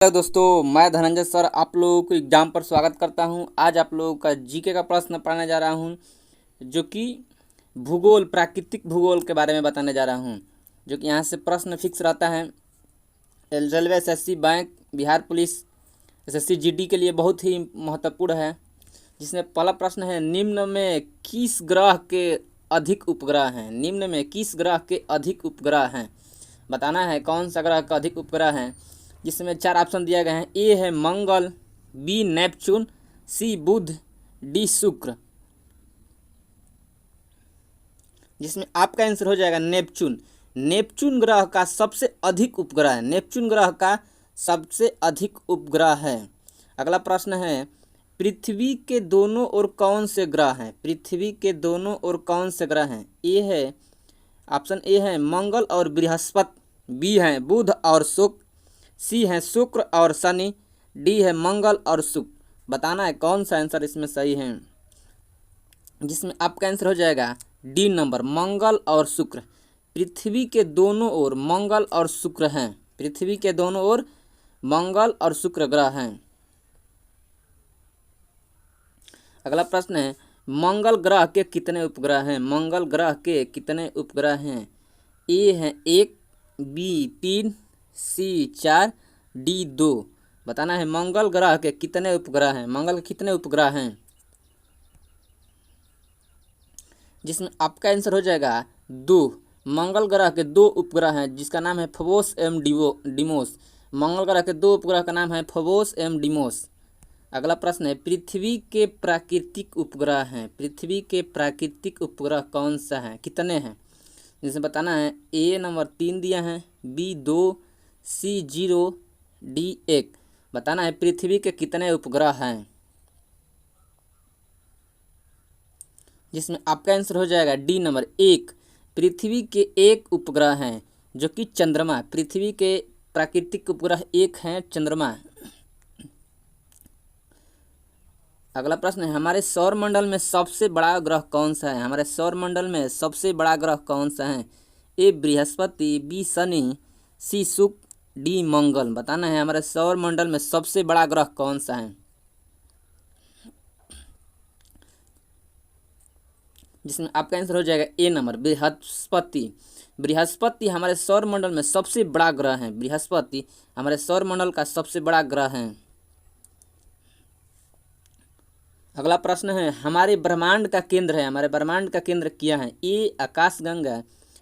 Hello दोस्तों, मैं Dhananjay sir आप लोगों को एग्जाम पर स्वागत करता हूं। आज आप लोगों का जीके का प्रश्न पढ़ाने जा रहा हूं, जो कि भूगोल, प्राकृतिक भूगोल के बारे में बताने जा रहा हूं, जो कि यहां से प्रश्न फिक्स रहता है। Railway, SSC, bank, Bihar police, SSC GD के लिए बहुत ही महत्वपूर्ण है। जिसमें पहला प्रश्न है, निम्न में किस ग्रह के अधिक उपग्रह हैं? निम्न में किस ग्रह के अधिक उपग्रह हैं? बताना है कौन सा ग्रह का अधिक उपग्रह है। जिसमें 4 ऑप्शन दिए गए हैं। ए है मंगल, बी नेपच्यून, सी बुध, डी शुक्र। जिसमें आपका आंसर हो जाएगा नेपच्यून। नेपच्यून ग्रह का सबसे अधिक उपग्रह है। नेपच्यून ग्रह का सबसे अधिक उपग्रह है। अगला प्रश्न है, पृथ्वी के दोनों ओर कौन से ग्रह हैं? पृथ्वी के दोनों ओर कौन से ग्रह हैं? ए है, ऑप्शन ए है मंगल और बृहस्पति, बी है बुध और शुक्र, सी है शुक्र और शनि, डी है मंगल और शुक्र। बताना है कौन सा आंसर इसमें सही है। जिसमें आपका आंसर हो जाएगा डी नंबर, मंगल और शुक्र। पृथ्वी के दोनों ओर मंगल और शुक्र हैं। पृथ्वी के दोनों ओर मंगल और शुक्र ग्रह हैं। अगला प्रश्न है, मंगल ग्रह के कितने उपग्रह हैं? मंगल ग्रह के कितने उपग्रह हैं? ए है 1, बी 3, सी 4, डी 2। बताना है मंगल ग्रह के कितने उपग्रह हैं। मंगल के कितने उपग्रह हैं? जिसमें आपका आंसर हो जाएगा 2। मंगल ग्रह के 2 उपग्रह हैं, जिसका नाम है फोबोस एवं डिमोस। मंगल ग्रह के 2 उपग्रह का नाम है फोबोस एवं डिमोस। अगला प्रश्न है, पृथ्वी के प्राकृतिक उपग्रह हैं। पृथ्वी के प्राकृतिक उपग्रह कौन सा है, कितने हैं? जिसे बताना है, ए नंबर 3 दिया है, बी 2, सी 0, डी 1। बताना है पृथ्वी के कितने उपग्रह हैं। जिसमें आपका आंसर हो जाएगा डी नंबर 1। पृथ्वी के 1 उपग्रह हैं, जो कि चंद्रमा। पृथ्वी के प्राकृतिक उपग्रह 1 हैं, चंद्रमा। अगला प्रश्न है, हमारे सौर मंडल में सबसे बड़ा ग्रह कौन सा है? हमारे सौर मंडल में सबसे बड़ा ग्रह कौन सा है? ए बृहस्पति, बी शनि, सी शुक्र, डी मंगल। बताना है हमारे सौर मंडल में सबसे बड़ा ग्रह कौन सा है। जिसमें आपका आंसर हो जाएगा ए नंबर, बृहस्पति। बृहस्पति हमारे सौर मंडल में सबसे बड़ा ग्रह है। बृहस्पति हमारे सौर मंडल का सबसे बड़ा ग्रह है। अगला प्रश्न है, हमारे ब्रह्मांड का केंद्र है। हमारे ब्रह्मांड का केंद्र क्या है? ए आकाशगंगा,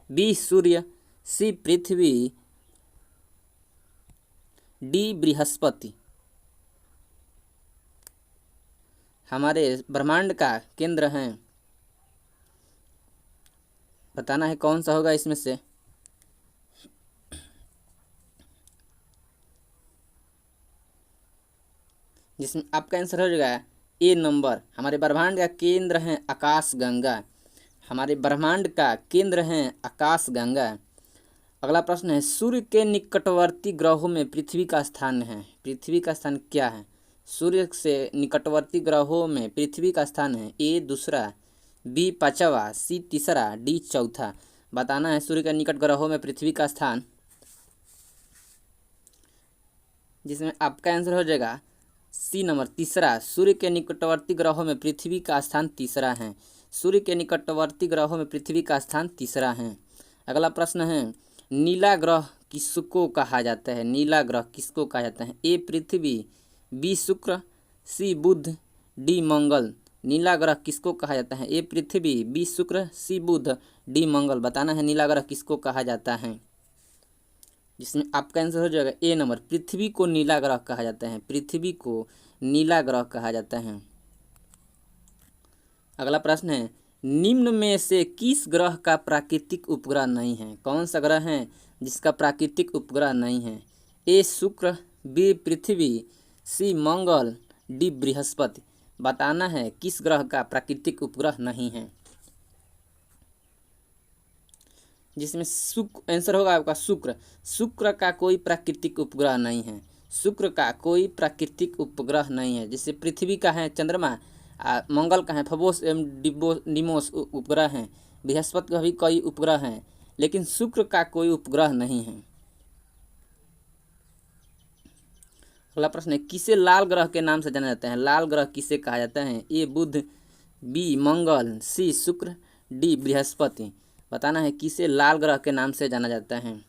बी सूर्य, सी पृथ्वी, डी बृहस्पति। हमारे ब्रह्मांड का केंद्र है। बताना है कौन सा होगा इसमें से। जिसमें आपका आंसर हो जाएगा ए नंबर, हमारे ब्रह्मांड का केंद्र है आकाशगंगा। हमारे ब्रह्मांड का केंद्र है आकाशगंगा। अगला प्रश्न है, सूर्य के निकटवर्ती ग्रहों में पृथ्वी का स्थान है। पृथ्वी का स्थान क्या है? सूर्य से निकटवर्ती ग्रहों में पृथ्वी का स्थान है। ए दूसरा, बी पांचवा, सी तीसरा, डी चौथा। बताना है सूर्य के निकट ग्रहों में पृथ्वी का स्थान। जिसमें आपका आंसर हो जाएगा सी नंबर, तीसरा। सूर्य के निकटवर्ती ग्रहों में पृथ्वी का स्थान तीसरा है। सूर्य के निकटवर्ती ग्रहों में पृथ्वी का स्थान तीसरा है। अगला प्रश्न है, नीला ग्रह किसको कहा जाता है? नीला ग्रह किसको कहा जाता है? ए पृथ्वी, बी शुक्र, सी बुध, डी मंगल। नीला ग्रह किसको कहा जाता है? ए पृथ्वी, बी शुक्र, सी बुध, डी मंगल। बताना है नीला ग्रह किसको कहा जाता है। जिसमें आपका आंसर हो जाएगा ए नंबर, पृथ्वी को नीला ग्रह कहा जाता है। पृथ्वी को नीला ग्रह कहा जाता है। अगला प्रश्न है, निम्न में से किस ग्रह का प्राकृतिक उपग्रह नहीं है? कौन सा ग्रह है जिसका प्राकृतिक उपग्रह नहीं है? ए शुक्र, बी पृथ्वी, सी मंगल, डी बृहस्पति। बताना है किस ग्रह का प्राकृतिक उपग्रह नहीं है। जिसमें शुक्र आंसर होगा आपका शुक्र। शुक्र का कोई प्राकृतिक उपग्रह नहीं है। शुक्र का कोई प्राकृतिक उपग्रह नहीं है। जैसे पृथ्वी का है चंद्रमा, मंगल का है फोबोस एवं डिमोस उपग्रह हैं, बृहस्पति का भी कई उपग्रह हैं, लेकिन शुक्र का कोई उपग्रह नहीं है। अगला प्रश्न है किसे लाल ग्रह के नाम से जाना जाता है? लाल ग्रह किसे कहा जाता है? ए बुध, बी मंगल, सी शुक्र, डी बृहस्पति। बताना है किसे लाल ग्रह के नाम से जाना जाता है,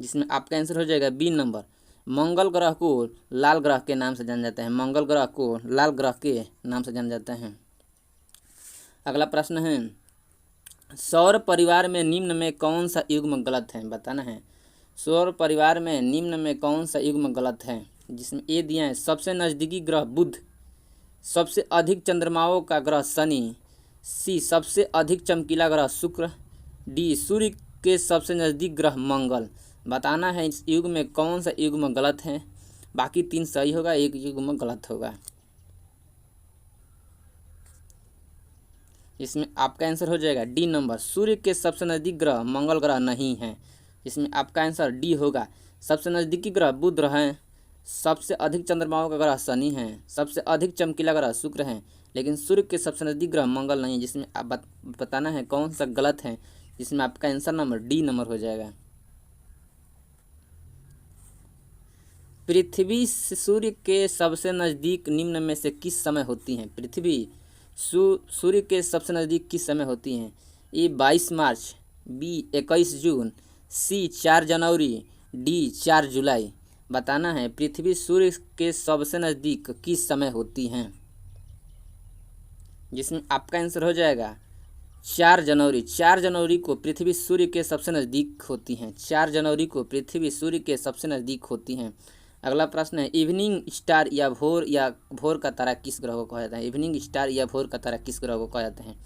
जिसमें आपका आंसर हो जाएगा बी नंबर, मंगल ग्रह को लाल ग्रह के नाम से जाना जाता है। मंगल ग्रह को लाल ग्रह के नाम से जाना जाता है। अगला प्रश्न है सौर परिवार में निम्न में कौन सा युग्म गलत है? बताना है सौर परिवार में निम्न में कौन सा युग्म गलत है, जिसमें ए दिया है सबसे नज़दीकी ग्रह बुध, सबसे अधिक चंद्रमाओं का ग्रह शनि, सी सबसे अधिक चमकीला ग्रह शुक्र, डी सूर्य के सबसे नज़दीक ग्रह मंगल। बताना है इस युग्म में कौन सा युग्म गलत है। बाकी 3 सही होगा, एक युग्म गलत होगा। इसमें आपका आंसर हो जाएगा डी नंबर, सूर्य के सबसे नज़दीक ग्रह मंगल ग्रह नहीं है। इसमें आपका आंसर डी होगा, सबसे नज़दीकी ग्रह बुध है, सबसे अधिक चंद्रमाओं का ग्रह शनि है, सबसे अधिक चमकीला ग्रह शुक्र है, लेकिन सूर्य के सबसे नज़दीक ग्रह मंगल नहीं है। जिसमें आप बताना है कौन सा गलत है, जिसमें आपका आंसर नंबर डी नंबर हो जाएगा। पृथ्वी सूर्य के सबसे नज़दीक निम्न में से किस समय होती हैं? पृथ्वी सूर्य के सबसे नज़दीक किस समय होती हैं? ए 22 मार्च, बी 21 जून, सी 4 जनवरी, डी 4 जुलाई। बताना है पृथ्वी सूर्य के सबसे नज़दीक किस समय होती हैं, जिसमें आपका आंसर हो जाएगा 4 जनवरी। 4 जनवरी को पृथ्वी सूर्य के सबसे नज़दीक होती हैं। 4 जनवरी को पृथ्वी सूर्य के सबसे नज़दीक होती हैं। अगला प्रश्न है इवनिंग स्टार या भोर का तारा किस ग्रह को कहा जाता है? इवनिंग स्टार या भोर का तारा किस ग्रह को कहा जाता है?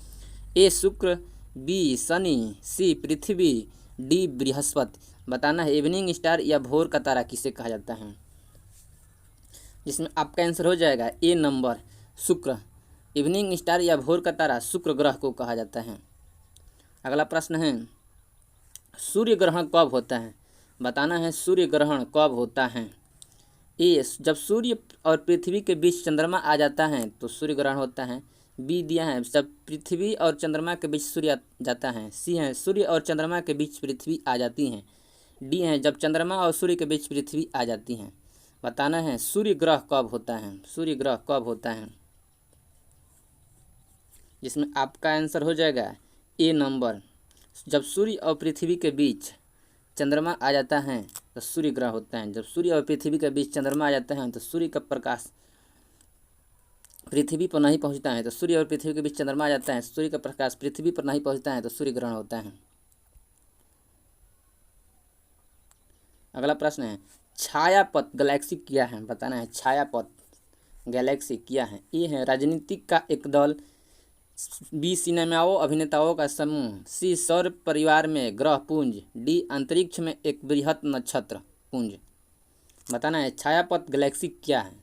ए शुक्र, बी शनि, सी पृथ्वी, डी बृहस्पति। बताना है इवनिंग स्टार या भोर का तारा किसे कहा जाता है, जिसमें आपका आंसर हो जाएगा ए नंबर, शुक्र। इवनिंग स्टार या भोर का तारा शुक्र ग्रह को कहा जाता है। अगला प्रश्न है सूर्य ग्रहण कब होता है? बताना है सूर्य ग्रहण कब होता है। ए जब सूर्य और पृथ्वी के बीच चंद्रमा आ जाता है तो सूर्य ग्रहण होता है। बी दिया है जब पृथ्वी और चंद्रमा के बीच सूर्य आ जाता है। सी है सूर्य और चंद्रमा के बीच पृथ्वी आ जाती है। डी है जब चंद्रमा और सूर्य के बीच पृथ्वी आ जाती है। बताना है सूर्य ग्रह कब होता है, सूर्य ग्रह कब होता है, जिसमें आपका आंसर हो जाएगा ए नंबर, जब सूर्य और पृथ्वी के बीच चंद्रमा आ जाता है तो सूर्य ग्रह होता है। जब सूर्य और पृथ्वी के बीच चंद्रमा आ जाता है तो सूर्य का प्रकाश पृथ्वी पर नहीं पहुंचता है, तो सूर्य और पृथ्वी के बीच चंद्रमा आ जाता है, सूर्य का प्रकाश पृथ्वी पर नहीं पहुंचता है तो सूर्य ग्रहण होता है। अगला प्रश्न है छायापथ गैलेक्सी क्या है? बताना है छायापथ गैलेक्सी क्या है। ए है राजनीतिक का एक दल, बी सिनेमाओं अभिनेताओं का समूह, सी सौर परिवार में ग्रह पुंज, डी अंतरिक्ष में एक बृहत नक्षत्र पुंज। बताना है छायापथ गैलेक्सी क्या है।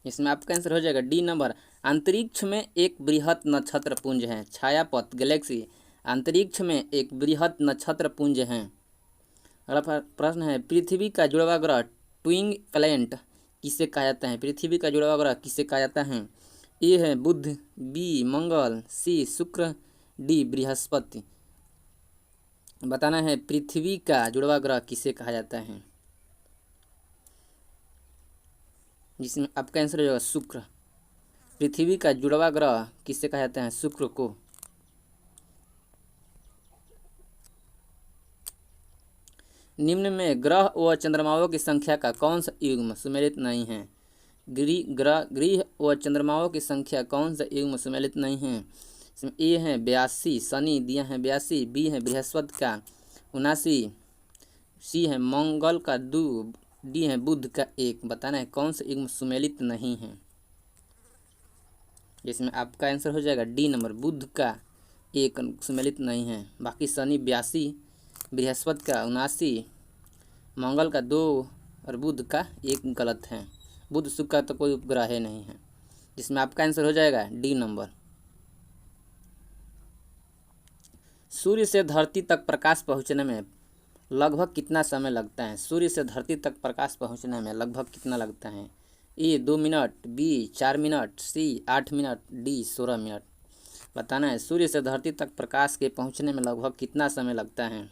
इसमें आपका आंसर हो जाएगा डी नंबर, अंतरिक्ष में एक बृहत नक्षत्र पुंज है। छायापथ गैलेक्सी अंतरिक्ष में एक बृहत नक्षत्र पुंज है। अगला प्रश्न है पृथ्वी का जुड़वा ग्रह ट्विंग प्लैनेट किसे कहा जाता है? पृथ्वी का जुड़वा ग्रह किसे कहा जाता है? ए है बुध, बी मंगल, सी शुक्र, डी बृहस्पति। बताना है पृथ्वी का जुड़वा ग्रह किसे कहा जाता है, जिसमें आपका आंसर हो जाएगा शुक्र। पृथ्वी का जुड़वा ग्रह किसे कहा जाता है? शुक्र को। निम्न में ग्रह व चंद्रमाओं की संख्या का कौन सा युग्म सुमेलित नहीं है? ग्रह व चंद्रमाओं की संख्या कौन सा युग्म सुमेलित नहीं है? इसमें ए है 82, शनि दिया है 82, बी है बृहस्पति का 79, सी है मंगल का 2, डी है बुध का 1। बताना है कौन सा युग्म सुमेलित नहीं है, जिसमें आपका आंसर हो जाएगा डी नंबर, बुध का 1 सुमेलित नहीं है। बाकी शनि 82, बृहस्पति का 79, मंगल का 2 और बुध का 1 गलत है। बुध शुक्र का तो कोई उपग्रह नहीं है, जिसमें आपका आंसर हो जाएगा डी नंबर। सूर्य से धरती तक प्रकाश पहुंचने में लगभग कितना समय लगता है? सूर्य से धरती तक प्रकाश पहुंचने में लगभग कितना लगता है? ए 2 मिनट, बी 4 मिनट, सी 8 मिनट, डी 16 मिनट। बताना है सूर्य से धरती तक प्रकाश के पहुंचने में लगभग कितना समय लगता है,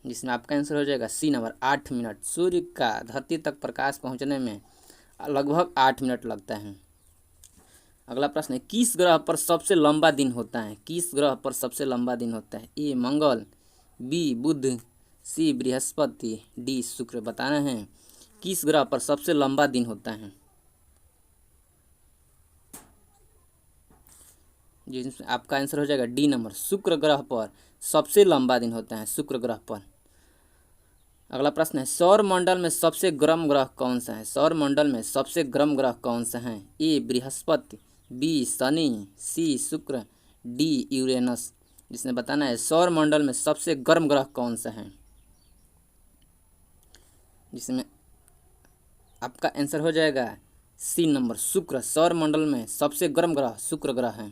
जिसमें आपका आंसर हो जाएगा सी नंबर 8 मिनट। सूर्य का धरती तक प्रकाश पहुंचने में लगभग 8 मिनट लगता है। अगला प्रश्न है किस ग्रह पर सबसे लंबा दिन होता है, किस ग्रह पर सबसे लंबा दिन होता है, ए मंगल, बी बुध, सी बृहस्पति, डी शुक्र। बताना है किस ग्रह पर सबसे लंबा दिन होता है, जिसमें आपका आंसर हो जाएगा डी नंबर शुक्र ग्रह पर सबसे लंबा दिन होता है, शुक्र ग्रह पर। अगला प्रश्न है सौर मंडल में सबसे गर्म ग्रह कौन सा है, सौर मंडल में सबसे गर्म ग्रह कौन सा है, ए बृहस्पति, बी शनि, सी शुक्र, डी यूरेनस। जिसने बताना है सौर मंडल में सबसे गर्म ग्रह कौन सा है, जिसमें आपका आंसर हो जाएगा सी नंबर शुक्र। सौर मंडल में सबसे गर्म ग्रह शुक्र ग्रह है।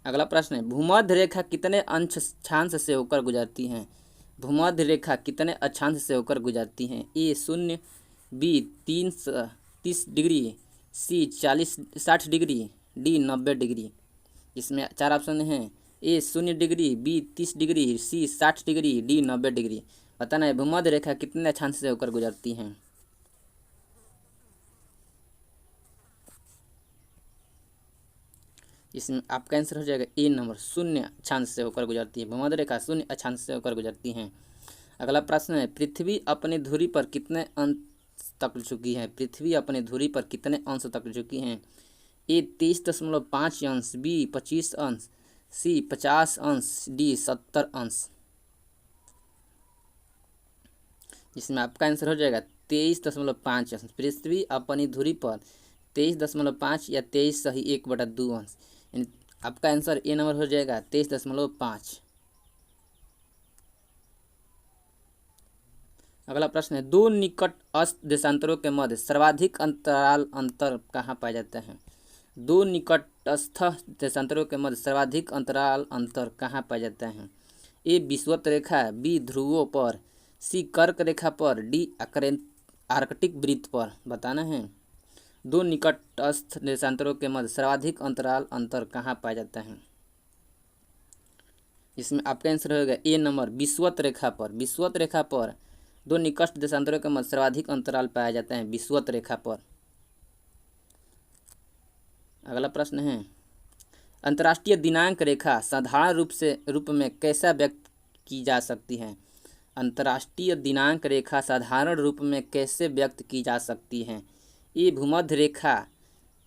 अगला प्रश्न है भूमध्य रेखा कितने अक्षांश से होकर गुजरती है, भूमध्य रेखा कितने अक्षांश से होकर गुजरती है, ए 0, बी 30 डिग्री, सी 60 डिग्री, डी 90 डिग्री। इसमें 4 ऑप्शन हैं, ए 0 डिग्री, बी 30 डिग्री, सी 60 डिग्री, डी 90 डिग्री। बताना है भूमध्य रेखा कितने अक्षांश से होकर गुजरती हैं, इसमें आपका आंसर हो जाएगा ए नंबर 0 अक्षांश से होकर गुजरती है, भूमध्य रेखा 0 अक्षांश से होकर गुजरती हैं। अगला प्रश्न है पृथ्वी अपनी धुरी पर कितने अंश तक चुकी है, पृथ्वी अपनी धुरी पर कितने अंश तक चुकी हैं, ए 23.5 अंश, बी 25 अंश, सी 50 अंश, डी 70 अंश। जिसमें आपका आंसर हो जाएगा 23.5 अंश। पृथ्वी अपनी धुरी पर 23.5 या 23.1/2 अंश, यानी आपका आंसर ए नंबर हो जाएगा 23.5। अगला प्रश्न है दो निकटस्थ देशांतरों के मध्य सर्वाधिक अंतराल अंतर कहाँ पाया जाता है, दो निकटस्थ देशांतरों के मध्य सर्वाधिक अंतराल अंतर कहाँ पाया जाता है, ए विषुवत रेखा, बी ध्रुवों पर, सी कर्क रेखा पर, डी आर्कटिक वृत्त पर। बताना है दो निकटस्थ देशांतरों के मध्य सर्वाधिक अंतराल अंतर कहाँ पाया जाता है, इसमें आपका आंसर होगा ए नंबर विषुवत रेखा पर। विषुवत रेखा पर दो निकटस्थ देशांतरों के मध्य सर्वाधिक अंतराल पाया जाता है विषुवत रेखा पर। अगला प्रश्न है अंतर्राष्ट्रीय दिनांक रेखा साधारण रूप में कैसा व्यक्त की जा सकती है, अंतर्राष्ट्रीय दिनांक रेखा साधारण रूप में कैसे व्यक्त की जा सकती है, ए भूमध्य रेखा,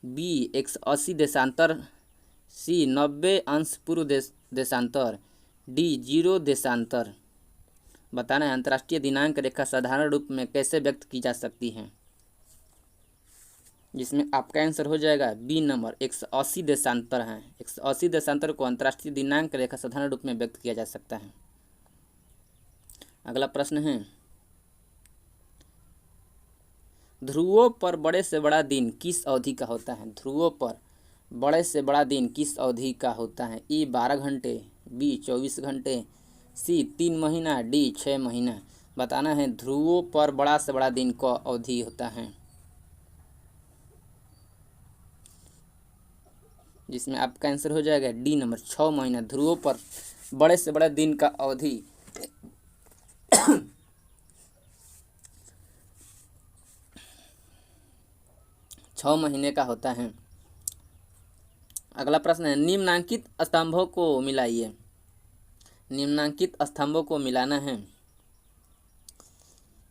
बी 180 देशांतर, सी 90 अंश पूर्व देशांतर, डी 0 देशांतर। बताना है अंतर्राष्ट्रीय दिनांक रेखा साधारण रूप में कैसे व्यक्त की जा सकती है, जिसमें आपका आंसर हो जाएगा बी नंबर 180 देशांतर है। 180 देशांतर को अंतर्राष्ट्रीय दिनांक रेखा साधारण रूप में व्यक्त किया जा सकता है। अगला प्रश्न है ध्रुवों पर बड़े से बड़ा दिन किस अवधि का होता है, ध्रुवों पर बड़े से बड़ा दिन किस अवधि का होता है, ए 12 घंटे, बी 24 घंटे, सी 3 महीना, डी 6 महीना। बताना है ध्रुवों पर बड़ा से बड़ा दिन का अवधि होता है, जिसमें आपका आंसर हो जाएगा डी नंबर 6 महीना। ध्रुवों पर बड़े से बड़ा दिन का अवधि 6 महीने का होता है। अगला प्रश्न है निम्नांकित स्तंभों को मिलाइए, निम्नांकित स्तंभों को मिलाना है,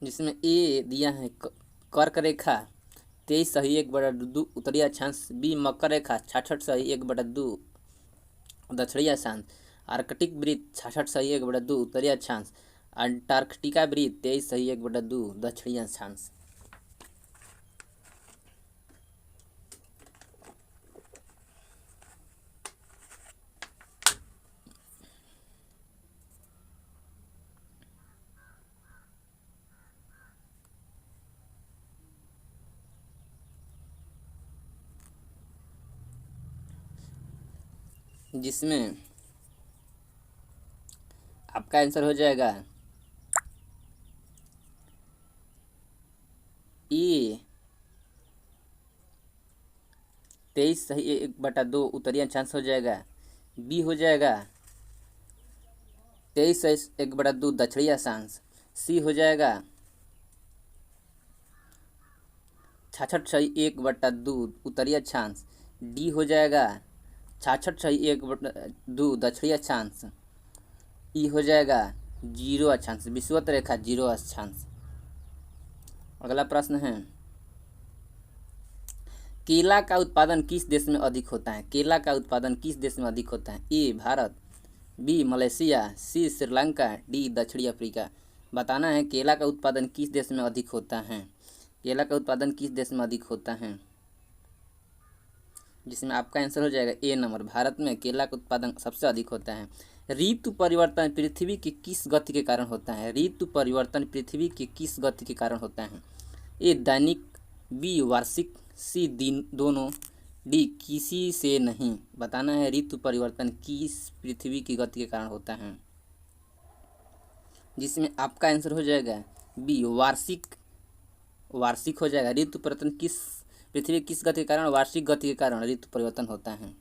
जिसमें ए दिया है कर्क रेखा 23.1/2 उत्तरी अक्षांश, बी मकर रेखा 66.1/2 दक्षिणी अक्षांश, आर्कटिक वृत्त 66.1/2 उत्तरी अक्षांश, अंटार्कटिका वृत्त 23.1/2 दक्षिणी अक्षांश। जिसमें आपका आंसर हो जाएगा ए 23 सही 1/2 उत्तरीय अक्षांश हो जाएगा। बी हो जाएगा 23 सही 1/2 दक्षिणी अक्षांश। सी हो जाएगा 66 सही 1/2 उत्तरी अक्षांश। डी हो जाएगा 66 सही 1/2 दक्षिणी अक्षांश। ई हो जाएगा 0 अक्षांश, विषुवत रेखा 0 अक्षांश। अगला प्रश्न है, केला का उत्पादन किस देश में अधिक होता है? केला का उत्पादन किस देश में अधिक होता है? ए भारत, बी मलेशिया, सी श्रीलंका, डी दक्षिणी अफ्रीका। बताना है केला का उत्पादन किस देश में अधिक होता है। केला का उत्पादन किस देश में अधिक होता है, जिसमें आपका आंसर हो जाएगा ए नंबर, भारत में केला का उत्पादन सबसे अधिक होता है। ऋतु परिवर्तन पृथ्वी की किस गति के कारण होता है? ऋतु परिवर्तन पृथ्वी की किस गति के कारण होता है? ए दैनिक, बी वार्षिक, सी दिन दोनों, डी किसी से नहीं। बताना है ऋतु परिवर्तन किस पृथ्वी की गति के कारण होता है, जिसमें आपका आंसर हो जाएगा बी वार्षिक। वार्षिक हो जाएगा। ऋतु परिवर्तन किस पृथ्वी किस गति के कारण? वार्षिक गति के कारण ऋतु परिवर्तन होता है।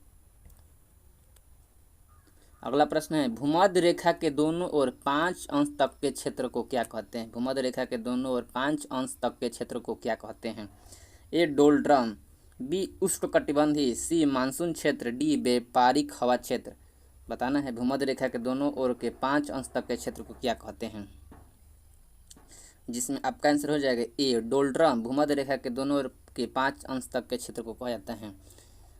अगला प्रश्न है, भूमध्य रेखा के दोनों ओर 5 अंश तक के क्षेत्र को क्या कहते हैं? भूमध्य रेखा के दोनों ओर 5 अंश तक के क्षेत्र को क्या कहते हैं? ए डोलड्रम, बी उष्णकटिबंधीय, सी मानसून क्षेत्र, डी व्यापारिक हवा क्षेत्र। बताना है भूमध्य रेखा के दोनों ओर के 5 अंश तक के क्षेत्र को क्या कहते हैं, जिसमें आपका आंसर हो जाएगा ए डोलड्रम। भूमध्य रेखा के दोनों ओर के 5 अंश तक के क्षेत्र को कहा जाता है।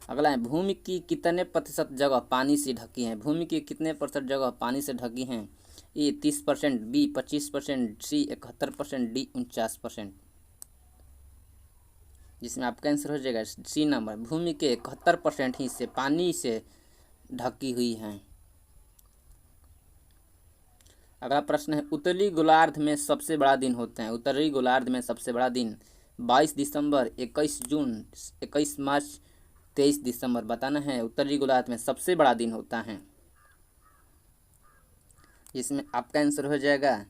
अगला है, भूमि की कितने प्रतिशत जगह पानी से ढकी है? भूमि की कितने प्रतिशत जगह पानी से ढकी हैं? ए 30%, बी 25%, सी 71%, डी 49%। जिसमें आपका आंसर हो जाएगा सी नंबर, भूमि के 71% हिस्से पानी से ढकी हुई हैं। अगला प्रश्न है, उत्तरी गोलार्ध में सबसे बड़ा दिन होता है। उत्तरी गोलार्ध में सबसे बड़ा दिन 22 दिसंबर, 21 जून, 21 मार्च, 23 दिसंबर। बताना है उत्तरी गोलार्ध में सबसे बड़ा दिन होता है, जिसमें आपका आंसर हो जाएगा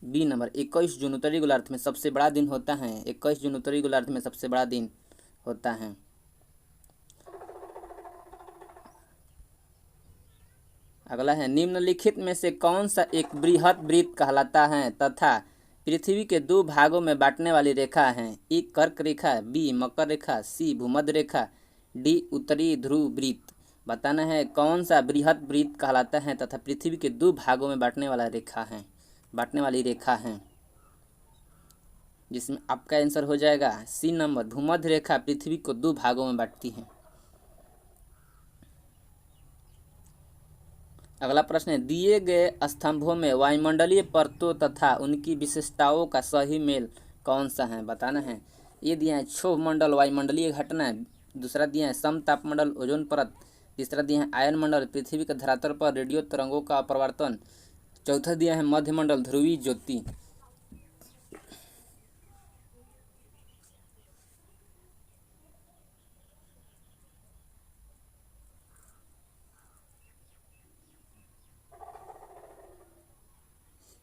बी नंबर 21 जून। उत्तरी गोलार्ध में सबसे बड़ा दिन होता है 21 जून। उत्तरी गोलार्ध में सबसे बड़ा दिन होता है। अगला है, निम्नलिखित में से कौन सा एक बृहद वृत्त कहलाता है तथा पृथ्वी के 2 भागों में बांटने वाली रेखा है? ए कर्क रेखा, बी मकर रेखा, सी भूमध्य रेखा, डी उत्तरी ध्रुव वृत्त। बताना है कौन सा बृहद वृत्त कहलाता है तथा पृथ्वी के 2 भागों में बांटने वाली रेखा है, जिसमें आपका आंसर हो जाएगा सी नंबर, भूमध्य रेखा पृथ्वी को 2 भागों में बांटती है। अगला प्रश्न है, दिए गए स्तंभों में वायुमंडलीय परतों तथा उनकी विशेषताओं का सही मेल कौन सा है? बताना है। ये दिया है क्षोभ मंडल वायुमंडलीय घटना, दूसरा दिया है समतापमंडल ओजोन परत, तीसरा दिया है आयन मंडल पृथ्वी के धरातल पर रेडियो तरंगों का अपवर्तन, चौथा दिया है मध्यमंडल ध्रुवीय ज्योति।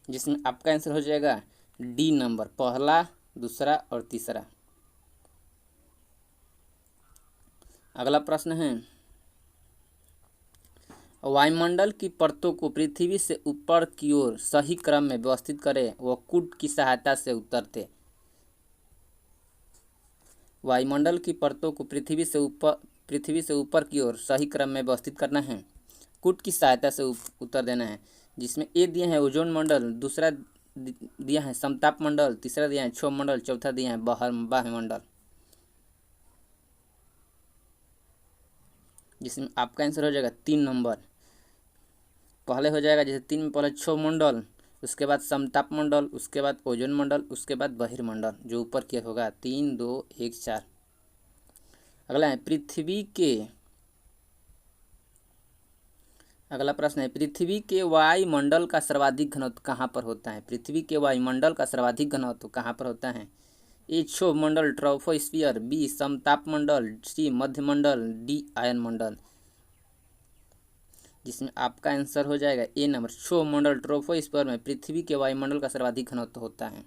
जिसमें आपका आंसर हो जाएगा डी नंबर, पहला, दूसरा और तीसरा। अगला प्रश्न है, वायुमंडल की परतों को पृथ्वी से ऊपर की ओर सही क्रम में व्यवस्थित करें व कूट की सहायता से उतरते। वायुमंडल की परतों को पृथ्वी से ऊपर की ओर सही क्रम में व्यवस्थित करना है, कूट की सहायता से उत्तर देना है। जिसमें ए दिया है ओजोन मंडल, दूसरा दिया है समताप मंडल, तीसरा दिया है क्षोभ मंडल, चौथा दिया है बाह्यमंडल। जिसमें आपका आंसर हो जाएगा 3 नंबर। पहले हो जाएगा जैसे 3 में पहले क्षोभ मंडल, उसके बाद समताप मंडल, उसके बाद ओजोन मंडल, उसके बाद बहिर्मंडल, जो ऊपर के होगा 3 2 1 4। अगला है, अगला प्रश्न है, पृथ्वी के वायुमंडल का सर्वाधिक घनत्व कहाँ पर होता है? पृथ्वी के वायुमंडल का सर्वाधिक घनत्व कहाँ पर होता है? ए क्षोभ मंडल ट्रोपोस्फियर, बी समताप मंडल, सी मध्यमंडल, डी आयन मंडल। जिसमें आपका आंसर हो जाएगा ए नंबर, क्षोभ मंडल ट्रोपोस्फियर में पृथ्वी के वायुमंडल का सर्वाधिक घनत्व होता है।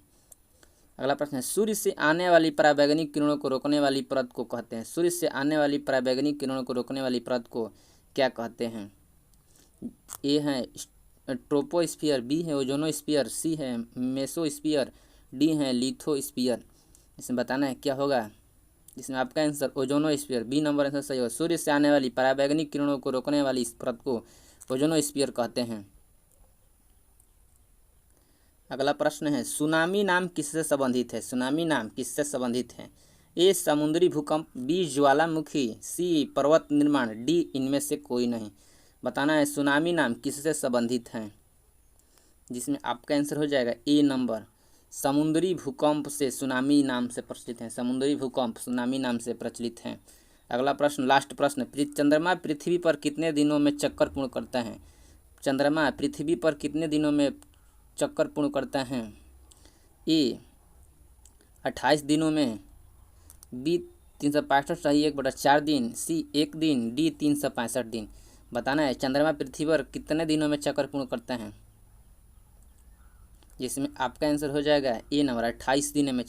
अगला प्रश्न है, सूर्य से आने वाली पराबैंगनी किरणों को रोकने वाली परत को कहते हैं। सूर्य से आने वाली पराबैंगनी किरणों को रोकने वाली परत को क्या कहते हैं? ए है ट्रोपोस्फियर, बी है ओजोनोस्फियर, सी है मेसोस्फियर, डी है लिथोस्फियर। इसमें बताना है क्या होगा। इसमें आपका आंसर ओजोनोस्फियर, बी नंबर आंसर सही होगा। सूर्य से आने वाली पराबैंगनी किरणों को रोकने वाली इस परत को ओजोनोस्फियर कहते हैं। अगला प्रश्न है, सुनामी नाम किससे संबंधित है? सुनामी नाम किससे संबंधित है? ए समुद्री भूकंप, बी ज्वालामुखी, सी पर्वत निर्माण, डी इनमें से कोई नहीं। बताना है सुनामी नाम किससे संबंधित है, जिसमें आपका आंसर हो जाएगा ए नंबर, समुद्री भूकंप से सुनामी नाम से प्रचलित है। समुद्री भूकंप सुनामी नाम से प्रचलित हैं। अगला प्रश्न, लास्ट प्रश्न, चंद्रमा पृथ्वी पर कितने दिनों में चक्कर पूर्ण करता है? चंद्रमा पृथ्वी पर कितने दिनों में चक्कर पूर्ण करता है? ए 28 दिनों में, बी 365 सही 1/4 दिन, सी 1 दिन, डी 365 दिन। बताना है चंद्रमा पृथ्वी पर कितने दिनों में चक्कर पूर्ण करता है, जिसमें आपका आंसर हो जाएगा ए नंबर 28 दिनों में